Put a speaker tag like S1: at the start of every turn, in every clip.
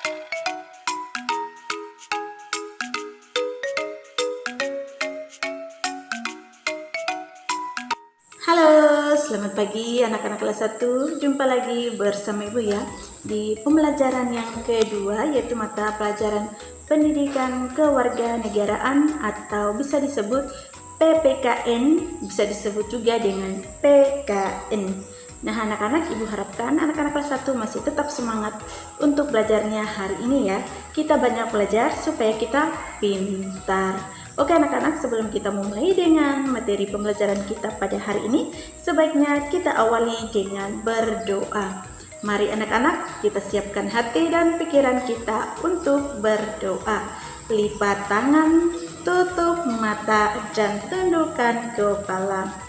S1: Halo, selamat pagi anak-anak kelas 1. Jumpa lagi bersama Ibu ya di pembelajaran yang kedua, yaitu mata pelajaran Pendidikan Kewarganegaraan atau bisa disebut PPKN, bisa disebut juga dengan PKN. Nah, anak-anak, Ibu harapkan anak-anak kelas 1 masih tetap semangat untuk belajarnya hari ini ya. Kita banyak belajar supaya kita pintar. Oke anak-anak, sebelum kita mulai dengan materi pembelajaran kita pada hari ini, sebaiknya kita awali dengan berdoa. Mari anak-anak, kita siapkan hati dan pikiran kita untuk berdoa. Lipat tangan, tutup mata, dan tundukkan kepala.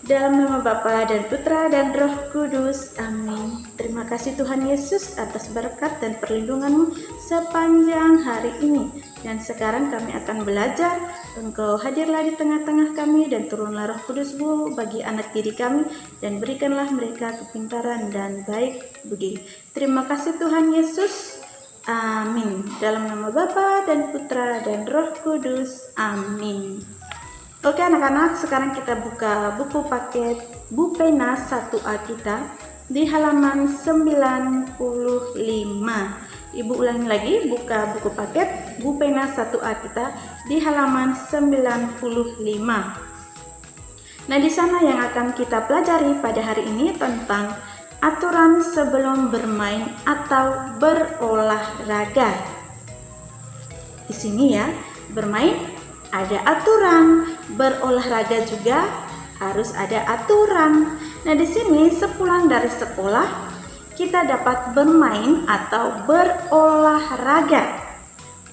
S1: Dalam nama Bapa dan Putra dan Roh Kudus, amin. Terima kasih Tuhan Yesus atas berkat dan perlindungan-Mu sepanjang hari ini. Dan sekarang kami akan belajar, Engkau hadirlah di tengah-tengah kami dan turunlah Roh Kudus-Mu bagi anak didik kami dan berikanlah mereka kepintaran dan baik budi. Terima kasih Tuhan Yesus, amin. Dalam nama Bapa dan Putra dan Roh Kudus, amin. Oke anak-anak, sekarang kita buka buku paket Bupena 1A kita di halaman 95. Ibu ulangi lagi, buka buku paket Bupena 1A kita di halaman 95. Nah, di sana yang akan kita pelajari pada hari ini tentang aturan sebelum bermain atau berolahraga. Di sini ya, bermain ada aturan, berolahraga juga harus ada aturan. Nah, di sini sepulang dari sekolah kita dapat bermain atau berolahraga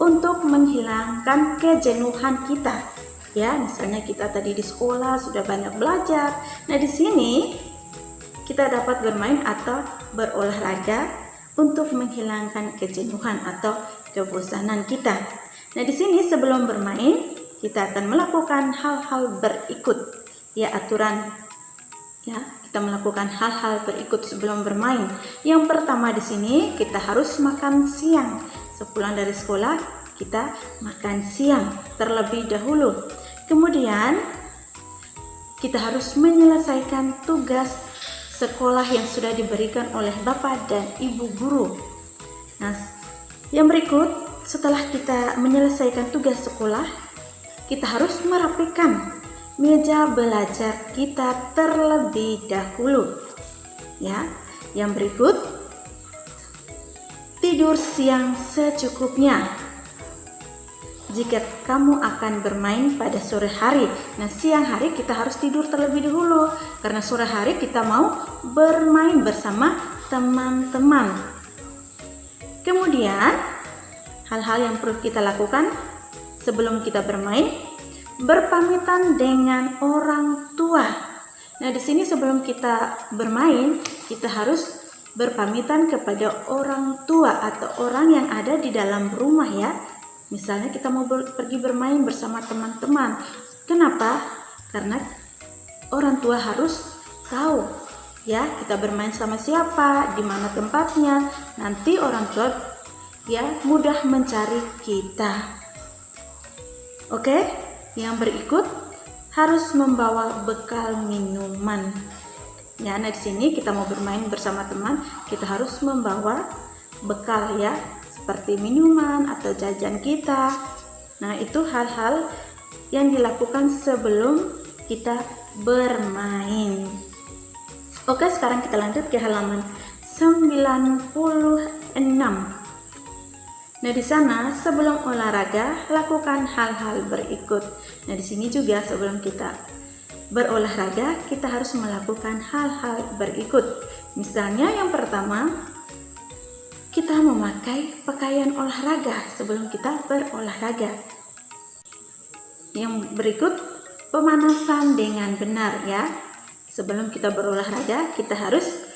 S1: untuk menghilangkan kejenuhan kita. Ya, misalnya kita tadi di sekolah sudah banyak belajar. Nah, di sini kita dapat bermain atau berolahraga untuk menghilangkan kejenuhan atau kebosanan kita. Nah, di sini sebelum bermain kita akan melakukan hal-hal berikut ya, aturan ya, kita melakukan hal-hal berikut sebelum bermain. Yang pertama di sini kita harus makan siang. Sepulang dari sekolah kita makan siang terlebih dahulu. Kemudian kita harus menyelesaikan tugas sekolah yang sudah diberikan oleh Bapak dan Ibu guru. Nah, yang berikut setelah kita menyelesaikan tugas sekolah, kita harus merapikan meja belajar kita terlebih dahulu. Ya, yang berikut tidur siang secukupnya. Jika kamu akan bermain pada sore hari, nah siang hari kita harus tidur terlebih dahulu karena sore hari kita mau bermain bersama teman-teman. Kemudian hal-hal yang perlu kita lakukan sebelum kita bermain, berpamitan dengan orang tua. Nah, di sini sebelum kita bermain, kita harus berpamitan kepada orang tua atau orang yang ada di dalam rumah ya. Misalnya kita mau pergi bermain bersama teman-teman. Kenapa? Karena orang tua harus tahu ya, kita bermain sama siapa, di mana tempatnya. Nanti orang tua ya mudah mencari kita. Oke, yang berikut harus membawa bekal minuman. Ya, nah di sini kita mau bermain bersama teman, kita harus membawa bekal ya, seperti minuman atau jajan kita. Nah, itu hal-hal yang dilakukan sebelum kita bermain. Oke, sekarang kita lanjut ke halaman 96. Nah, di sana sebelum olahraga lakukan hal-hal berikut. Nah, di sini juga sebelum kita berolahraga kita harus melakukan hal-hal berikut. Misalnya yang pertama, kita memakai pakaian olahraga sebelum kita berolahraga. Yang berikut, pemanasan dengan benar ya. Sebelum kita berolahraga kita harus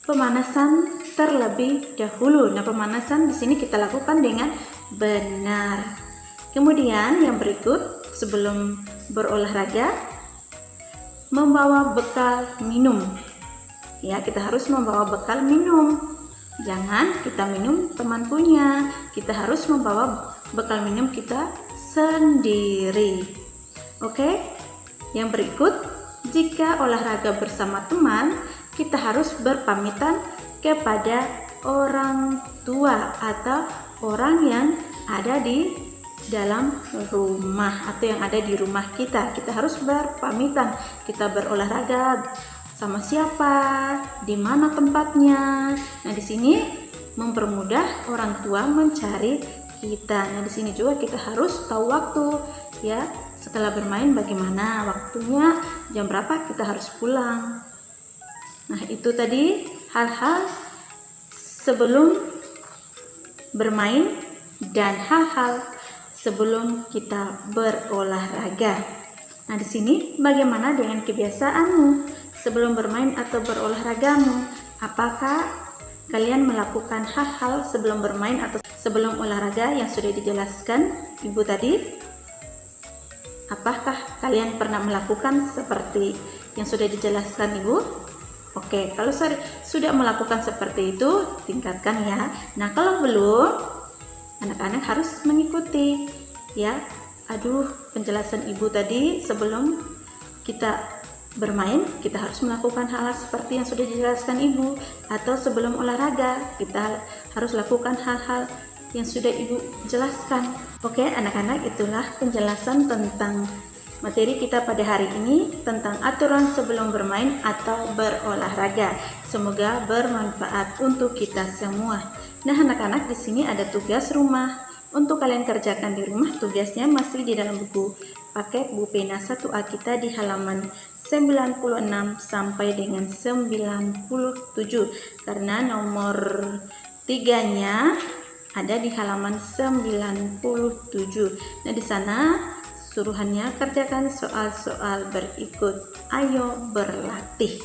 S1: pemanasan terlebih dahulu. Nah, pemanasan di sini kita lakukan dengan benar. Kemudian yang berikut, sebelum berolahraga, membawa bekal minum. Ya, kita harus membawa bekal minum. Jangan kita minum teman punya, kita harus membawa bekal minum kita sendiri. Oke? Yang berikut, jika olahraga bersama teman, kita harus berpamitan kepada orang tua atau orang yang ada di dalam rumah atau yang ada di rumah kita. Kita harus berpamitan. Kita berolahraga sama siapa, di mana tempatnya. Nah, di sini mempermudah orang tua mencari kita. Nah, di sini juga kita harus tahu waktu, ya. Setelah bermain bagaimana waktunya, jam berapa kita harus pulang. Nah, itu tadi hal-hal sebelum bermain dan hal-hal sebelum kita berolahraga. Nah, di sini bagaimana dengan kebiasaanmu sebelum bermain atau berolahragamu? Apakah kalian melakukan hal-hal sebelum bermain atau sebelum olahraga yang sudah dijelaskan Ibu tadi? Apakah kalian pernah melakukan seperti yang sudah dijelaskan Ibu? Oke, kalau sudah melakukan seperti itu, tingkatkan ya. Nah, kalau belum, anak-anak harus mengikuti ya. Penjelasan Ibu tadi, sebelum kita bermain kita harus melakukan hal-hal seperti yang sudah dijelaskan Ibu, atau sebelum olahraga kita harus lakukan hal-hal yang sudah Ibu jelaskan. Oke, anak-anak, itulah penjelasan tentang materi kita pada hari ini tentang aturan sebelum bermain atau berolahraga. Semoga bermanfaat untuk kita semua. Nah, anak-anak, di sini ada tugas rumah untuk kalian kerjakan di rumah. Tugasnya masih di dalam buku paket Bu Pena 1A kita di halaman 96 sampai dengan 97, karena nomor 3-nya ada di halaman 97. Nah, di sana suruhannya kerjakan soal-soal berikut. Ayo berlatih.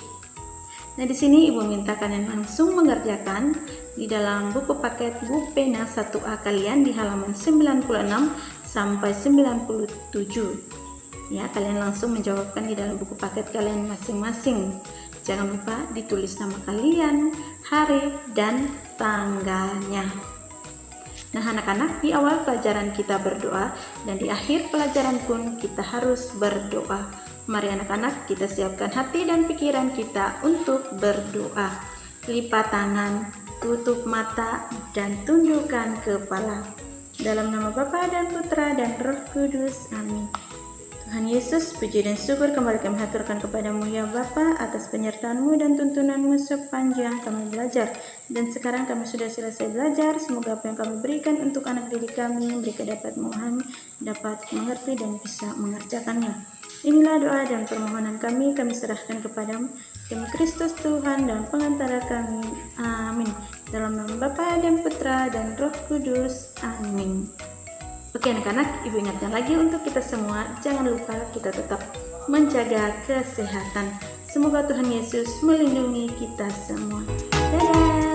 S1: Nah, di sini Ibu minta kalian langsung mengerjakan di dalam buku paket Bu Pena 1A kalian di halaman 96 sampai 97. Ya, kalian langsung menjawabkan di dalam buku paket kalian masing-masing. Jangan lupa ditulis nama kalian, hari, dan tanggalnya. Nah, anak-anak, di awal pelajaran kita berdoa dan di akhir pelajaran pun kita harus berdoa. Mari anak-anak, kita siapkan hati dan pikiran kita untuk berdoa. Lipat tangan, tutup mata, dan tundukkan kepala. Dalam nama Bapa dan Putra dan Roh Kudus. Amin. Tuhan Yesus, puji dan syukur kembali kami haturkan kepadamu ya Bapa, atas penyertaan-Mu dan tuntunan-Mu sepanjang kami belajar. Dan sekarang kami sudah selesai belajar. Semoga apa yang kami berikan untuk anak didik kami, mereka dapat memahami, dapat mengerti dan bisa mengerjakannya. Inilah doa dan permohonan kami serahkan kepadamu demi Kristus Tuhan dan pengantara kami. Amin. Dalam nama Bapa dan Putra dan Roh Kudus. Amin. Oke anak-anak, Ibu ingatkan lagi untuk kita semua, jangan lupa kita tetap menjaga kesehatan. Semoga Tuhan Yesus melindungi kita semua. Dadah.